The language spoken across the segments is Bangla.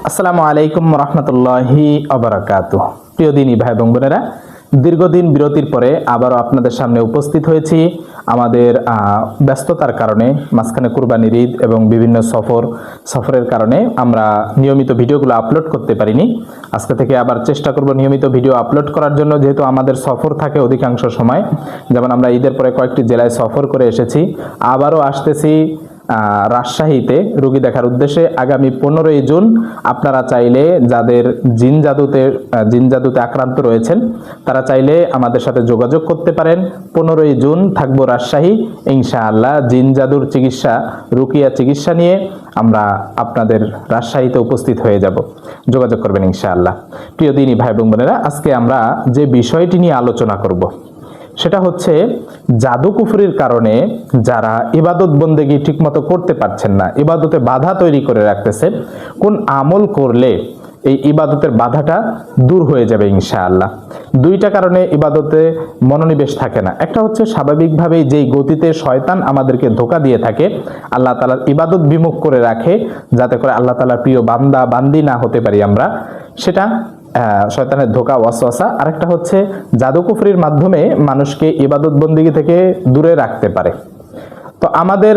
আসসালামু আলাইকুম রহমতুল্লাহি অবরাকাতুহ। প্রিয় দিনী ভাই এবং বোনেরা, দীর্ঘদিন বিরতির পরে আবারও আপনাদের সামনে উপস্থিত হয়েছি। আমাদের ব্যস্ততার কারণে মাঝখানে কুরবানির ঈদ এবং বিভিন্ন সফরের কারণে আমরা নিয়মিত ভিডিওগুলো আপলোড করতে পারিনি। আজকে থেকে আবার চেষ্টা করব নিয়মিত ভিডিও আপলোড করার জন্য, যেহেতু আমাদের সফর থাকে অধিকাংশ সময়। যেমন আমরা ঈদের পরে কয়েকটি জেলায় সফর করে এসেছি, আবারও আসতেছি রাজশাহীতে রোগী দেখার উদ্দেশ্যে। আগামী 15ই জুন আপনারা চাইলে যাদের জিন জাদুতে আক্রান্ত রয়েছেন তারা চাইলে আমাদের সাথে যোগাযোগ করতে পারেন। 15ই জুন থাকবো রাজশাহী, ইনশাআল্লাহ জিন জাদুর চিকিৎসা, রুকিয়া চিকিৎসা নিয়ে আমরা আপনাদের রাজশাহীতে উপস্থিত হয়ে যাব। যোগাযোগ করবেন ইনশাআল্লাহ। প্রিয় দিনী ভাই এবং বোনেরা, আজকে আমরা যে বিষয়টি নিয়ে আলোচনা করব সেটা হচ্ছে জাদু কুফরির কারণে যারা ইবাদত বন্দেগী ঠিকমতো করতে পারছেন না, ইবাদতে বাধা তৈরি করে রাখতেছে, কোন আমল করলে এই ইবাদতের বাধাটা দূর হয়ে যাবে ইনশাআল্লাহ। দুইটা কারণে ইবাদতে মনোনিবেশ থাকে না। একটা হচ্ছে স্বাভাবিকভাবেই যেই গতিতে শয়তান আমাদেরকে ধোঁকা দিয়ে থাকে, আল্লাহ তাআলার ইবাদত বিমুখ করে রাখে যাতে করে আল্লাহ তাআলার প্রিয় বান্দা বান্দি না হতে পারি আমরা, সেটা শয়তানের ধোঁকা ওয়াসওয়াসা। আরেকটা হচ্ছে জাদু কুফরির মাধ্যমে মানুষকে ইবাদত বন্দিগি থেকে দূরে রাখতে পারে। তো আমাদের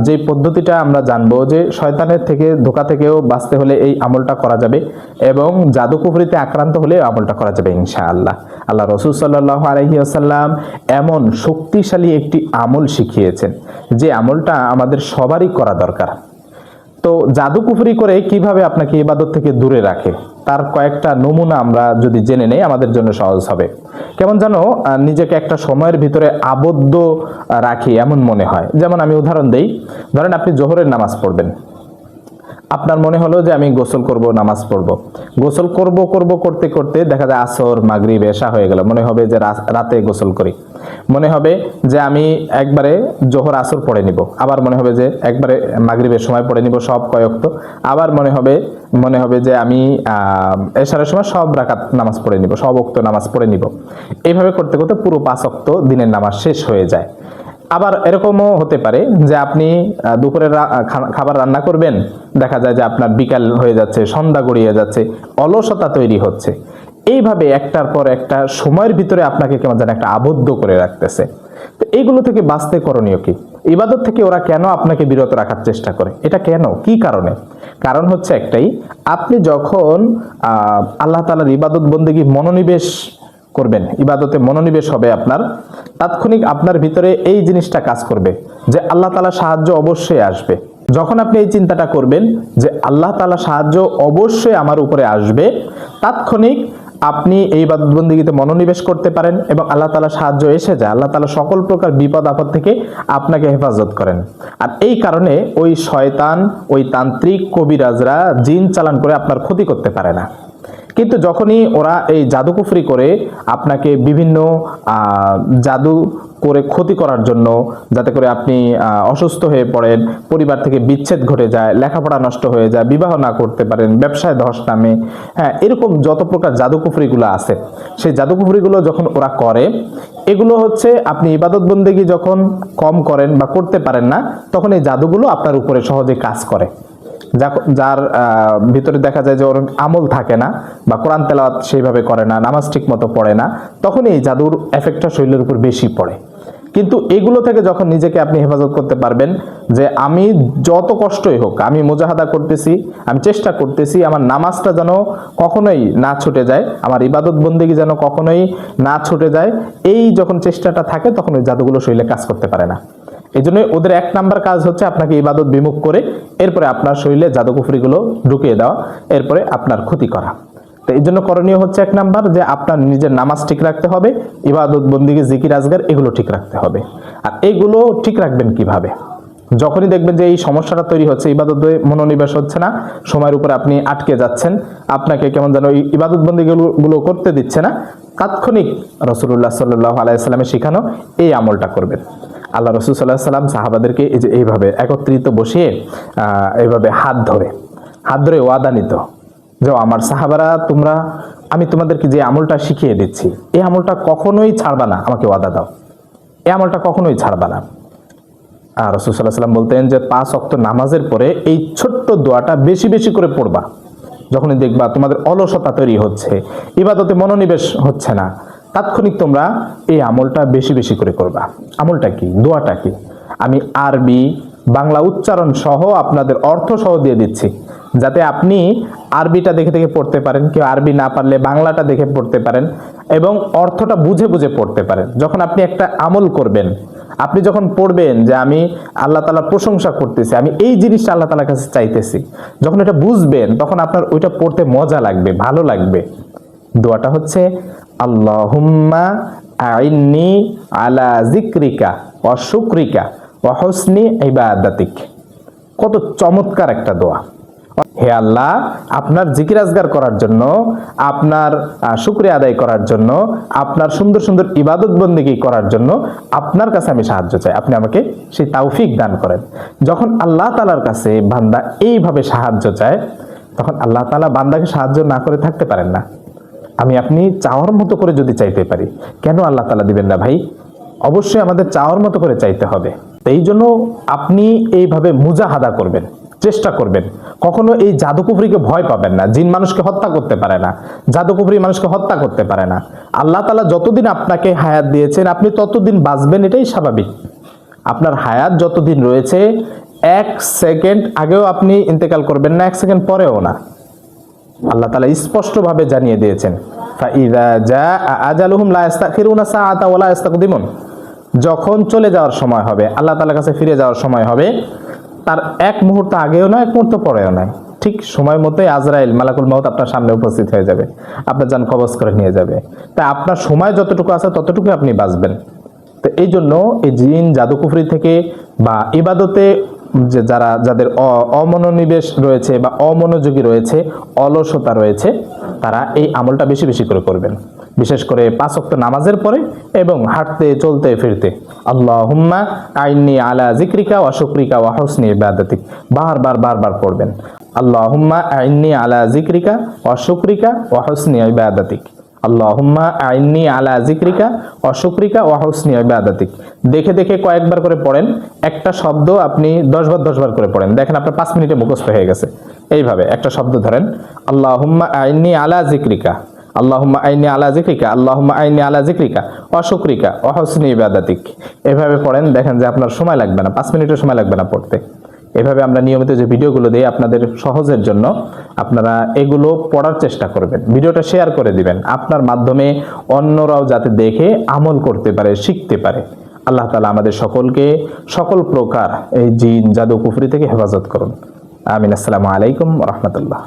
যে পদ্ধতিটা আমরা জানবো যে শয়তানের থেকে ধোঁকা থেকেও বাঁচতে হলে এই আমলটা করা যাবে এবং জাদু কুফরিতে আক্রান্ত হলে আমলটা করা যাবে ইনশাআল্লাহ। আল্লাহ রাসূল সাল্লাল্লাহু আলাইহি ওয়াসাল্লাম এমন শক্তিশালী একটি আমল শিখিয়েছেন যে আমলটা আমাদের সবারই করা দরকার। তো জাদু কুফরি করে কিভাবে আপনাকে ইবাদত থেকে দূরে রাখে তার কয়েকটা নমুনা আমরা যদি জেনে নেই আমাদের জন্য সহজ হবে। কেমন যেন নিজেকে একটা সময়ের ভিতরে আবদ্ধ রাখি এমন মনে হয়। যেমন আমি উদাহরণ দেই, ধরেন আপনি জোহরের নামাজ পড়বেন, আপনার মনে হলো যে আমি গোসল করব, নামাজ পড়ব। গোসল করব করতে করতে দেখা যায় আসর মাগরিব এশা হয়ে গেল, মনে হবে যে রাতে গোসল করি। মনে হবে যে আমি একবারে জোহর আসর পড়ে নিব, আবার মনে হবে যে একবারে মাগরিবের সময় পড়ে নিব সব কয়েকত, আবার মনে হবে যে আমি এশারের সময় সব রাকাত নামাজ পড়ে নিব, সব ওক্ত নামাজ পড়ে নিব। এইভাবে করতে করতে পুরো 5 ওক্ত দিনের নামাজ শেষ হয়ে যায়। আবার এরকমও হতে পারে যে আপনি দুপুরের খাবার রান্না করবেন, দেখা যায় যে আপনার বিকাল হয়ে যাচ্ছে, সন্ধ্যা গড়িয়ে যাচ্ছে, অলসতা তৈরি হচ্ছে। এইভাবে একটার পর একটা সময়ের ভিতরে আপনাকে কেমন যেন একটা আবদ্ধ করে রাখতেছে। তো এইগুলো থেকে বাঁচতে করণীয় কি? ইবাদত থেকে ওরা কেন আপনাকে বিরত রাখার চেষ্টা করে? এটা কেন, কি কারণে? কারণ হচ্ছে একটাই, আপনি যখন আল্লাহ তাআলার ইবাদত বন্দেগী মনোনিবেশ করবেন, ইবাদতে মনোনিবেশ হবে আপনার, তাৎক্ষণিক আপনার ভিতরে এই জিনিসটা কাজ করবে যে আল্লাহ তাআলা সাহায্য অবশ্যই আসবে। যখন আপনি এই চিন্তাটা করবেন যে আল্লাহ তাআলা সাহায্য অবশ্যই আমার উপরে আসবে, তাৎক্ষণিক আপনি এই ইবাদত বন্দেগীতে মনোনিবেশ করতে পারেন এবং আল্লাহ তাআলা সাহায্য এসে যায়। আল্লাহ তাআলা সকল প্রকার বিপদ আপদ থেকে আপনাকে হেফাজত করেন। আর এই কারণে ওই শয়তান, ওই তান্ত্রিক কবিরাজরা জিন চালান করে আপনার ক্ষতি করতে পারে না। কিন্তু যখনই ওরা এই জাদু কুফরি করে আপনাকে বিভিন্ন জাদু করে ক্ষতি করার জন্য, যাতে করে আপনি অসুস্থ হয়ে পড়েন, পরিবার থেকে বিচ্ছেদ ঘটে যায়, লেখাপড়া নষ্ট হয়ে যায়, বিবাহ না করতে পারেন, ব্যবসায় ধস নামে, হ্যাঁ, এরকম যত প্রকার জাদু কুফরিগুলো আছে, সেই জাদু কুফরিগুলো যখন ওরা করে, এগুলো হচ্ছে আপনি ইবাদত বন্দেগী যখন কম করেন বা করতে পারেন না, তখন এই জাদুগুলো আপনার উপরে সহজে কাজ করে। যার ভিতরে দেখা যায় যে ওর আমল থাকে না বা কোরআন তেলাওয়াত সেইভাবে করে না, নামাজ ঠিক মতো পড়ে না, তখন এই জাদুর এফেক্টটা শরীরের উপর বেশি পড়ে। কিন্তু এগুলো থেকে যখন নিজেকে আপনি হেফাজত করতে পারবেন যে আমি যত কষ্টই হোক আমি মুজাহাদা করতেছি, আমি চেষ্টা করতেছি আমার নামাজটা যেন কখনোই না ছুটে যায়, আমার ইবাদত বন্দেগী যেন কখনোই না ছুটে যায়, এই যখন চেষ্টাটা থাকে তখন ওই জাদুগুলো শরীরে কাজ করতে পারে না। এই জন্য ওদের 1 নাম্বার কাজ হচ্ছে আপনাকে ইবাদত বিমুখ করে এরপরে আপনার শরীরে জাদু কুফরিগুলো ঢুকিয়ে দেওয়া, এরপরে আপনার ক্ষতি করা। তো এই জন্য করণীয় হচ্ছে 1 নাম্বার যে আপনার নিজের নামাজ ঠিক রাখতে হবে, ইবাদত বন্দেগী জিকির আজগার এগুলো ঠিক রাখতে হবে। আর এইগুলো ঠিক রাখবেন কিভাবে? যখনই দেখবেন যে এই সমস্যাটা তৈরি হচ্ছে, ইবাদতে মনোনিবেশ হচ্ছে না, সময়ের উপরে আপনি আটকে যাচ্ছেন, আপনাকে কেমন যেন ইবাদত বন্দেগীগুলো করতে দিচ্ছে না, তাৎক্ষণিক রাসূলুল্লাহ সাল্লাল্লাহু আলাইহি ওয়াসাল্লামের শেখানো এই আমলটা করবেন। আল্লাহ রাসূল সাল্লাল্লাহু আলাইহি ওয়াসাল্লাম সাহাবাদেরকে এই যে এইভাবে একত্রিত বসিয়ে এইভাবে হাত ধরে ওয়াদা নিত যে আমার সাহাবারা, আমি তোমাদেরকে যে আমলটা শিখিয়ে দিচ্ছি এই আমলটা কখনোই ছাড়বা না, আমাকে ওয়াদা দাও, এই আমলটা কখনোই ছাড়বা না। আর রাসূল সাল্লাল্লাহু আলাইহি ওয়াসাল্লাম বলতেন যে 5 ওয়াক্ত নামাজের পরে এই ছোট্ট দোয়াটা বেশি বেশি করে পড়বা, যখনই দেখবা তোমাদের অলসতা তৈরি হচ্ছে, ইবাদতে মনোনিবেশ হচ্ছে না, তাৎক্ষণিক তোমরা এই আমলটা বেশি বেশি করে করবা। আমলটা কি, দোয়াটা কি, আমি আরবি বাংলা উচ্চারণ সহ আপনাদের অর্থ সহ দিয়ে দিচ্ছি, যাতে আপনি আরবিটা দেখে দেখে পড়তে পারেন, কেউ আরবি না পারলে বাংলাটা দেখে পড়তে পারেন এবং অর্থটা বুঝে বুঝে পড়তে পারেন। যখন আপনি একটা আমল করবেন, আপনি যখন পড়বেন যে আমি আল্লাহ তাআলার প্রশংসা করতেছি, আমি এই জিনিসটা আল্লাহ তাআলার কাছে চাইতেছি, যখন এটা বুঝবেন তখন আপনার ওইটা পড়তে মজা লাগবে, ভালো লাগবে। দোয়াটা হচ্ছে আল্লাহুম্মা আইন্নি আলা যিকরিকা ওয়া শুকরিকা ওয়া হুসনি ইবাদাতিক। কত চমৎকার একটা দোয়া। হে আল্লাহ, আপনার জিকির আজগার করার জন্য, আপনার শুকরিয়া আদায় করার জন্য, আপনার সুন্দর সুন্দর ইবাদত বন্দেগী করার জন্য আপনার কাছে আমি সাহায্য চাই, আপনি আমাকে সেই তৌফিক দান করেন। যখন আল্লাহ তাআলার কাছে বান্দা এইভাবে সাহায্য চায়, তখন আল্লাহ তাআলা বান্দাকে সাহায্য না করে থাকতে পারেন না। আমি আপনি চাওয়ার মতো করে যদি চাইতে পারি, কেন আল্লাহ তাআলা দিবেন না ভাই? অবশ্যই আমাদের চাওয়ার মতো করে চাইতে হবে। এই জন্য আপনি এইভাবে মুজাহাদা করবেন, চেষ্টা করবেন। কখনো এই জাদুকুফরিকে ভয় পাবেন না। জিন মানুষকে হত্যা করতে পারে না, জাদুকুফরি মানুষকে হত্যা করতে পারে না। আল্লাহ তাআলা যতদিন আপনাকে হায়াত দিয়েছেন, আপনি ততদিন বাঁচবেন, এটাই স্বাভাবিক। আপনার হায়াত যতদিন রয়েছে, 1 সেকেন্ড আগেও আপনি ইন্তেকাল করবেন না, 1 সেকেন্ড পরেও না। আল্লাহ তাআলা স্পষ্টভাবে জানিয়ে দিয়েছেন, ফাইযা জাআ আজালুহুম লা ইস্তাখিরুনা সাআতা ওয়া লা ইস্তাকদিমুন। যখন চলে যাওয়ার সময় হবে, আল্লাহ তাআলার কাছে ফিরে যাওয়ার সময় হবে, তার 1 মুহূর্ত আগেও নয়, 1 মুহূর্ত পরেও নয়। ঠিক সময় মতোই আজরাইল মালাকুল মউত আপনার সামনে উপস্থিত হয়ে যাবে, আপনার জান কবজ করে নিয়ে যাবে। তাই আপনার সময় যতটুকু আছে ততটুকু আপনি বাঁচবেন। তো এই জন্য এই জিন জাদুকুফরি থেকে বা ইবাদতে যাদের অমনোনিবেশ রয়েছে বা অমনোযোগী রয়েছে, অলসতা রয়েছে, তারা এই আমলটা বেশি বেশি করে করবেন। বিশেষ করে 5 ওয়াক্ত নামাজের পরে এবং হাঁটতে চলতে ফিরতে আল্লাহুম্মা আইন্নি আলা যিকরিকা ওয়া শুকরিকা ওয়া হুসনি ইবাদাতিক বারবার বারবার পড়বেন। আল্লাহুম্মা আইন্নি আলা যিকরিকা ওয়া শুকরিকা ওয়া হুসনি ইবাদাতিক, আল্লাহুম্মা আইন্নি আলা যিকরিকা ওয়া শুকরিকা ওয়া হুসনি ইবাদাতিক। দেখে দেখে কয়েকবার করে পড়েন, একটা শব্দ আপনি 10 বার 10 বার করে পড়েন, দেখেন আপনার 5 মিনিটে মুখস্থ হয়ে গেছে। এইভাবে একটা শব্দ ধরেন, আল্লাহুম্মা আইন্নি আলা যিকরিকা, আল্লাহুম্মা আইন্নি আলা যিকরিকা, আল্লাহুম্মা আইন্নি আলা যিকরিকা ওয়া শুকরিকা ওয়া হুসনি ইবাদাতিক। এভাবে পড়েন, দেখেন যে আপনার সময় লাগবে না, 5 মিনিটের সময় লাগবে না পড়তে। এভাবে আমরা নিয়মিত যে ভিডিওগুলো দিই আপনাদের সহজের জন্য, আপনারা এগুলো পড়ার চেষ্টা করবেন, ভিডিওটা শেয়ার করে দিবেন, আপনার মাধ্যমে অন্যরাও যাতে দেখে আমল করতে পারে, শিখতে পারে। আল্লাহ তাআলা আমাদের সকলকে সকল প্রকার এই জিন জাদু কুফরি থেকে হেফাজত করুন। আমিন। আসসালামু আলাইকুম ওয়া রাহমাতুল্লাহ।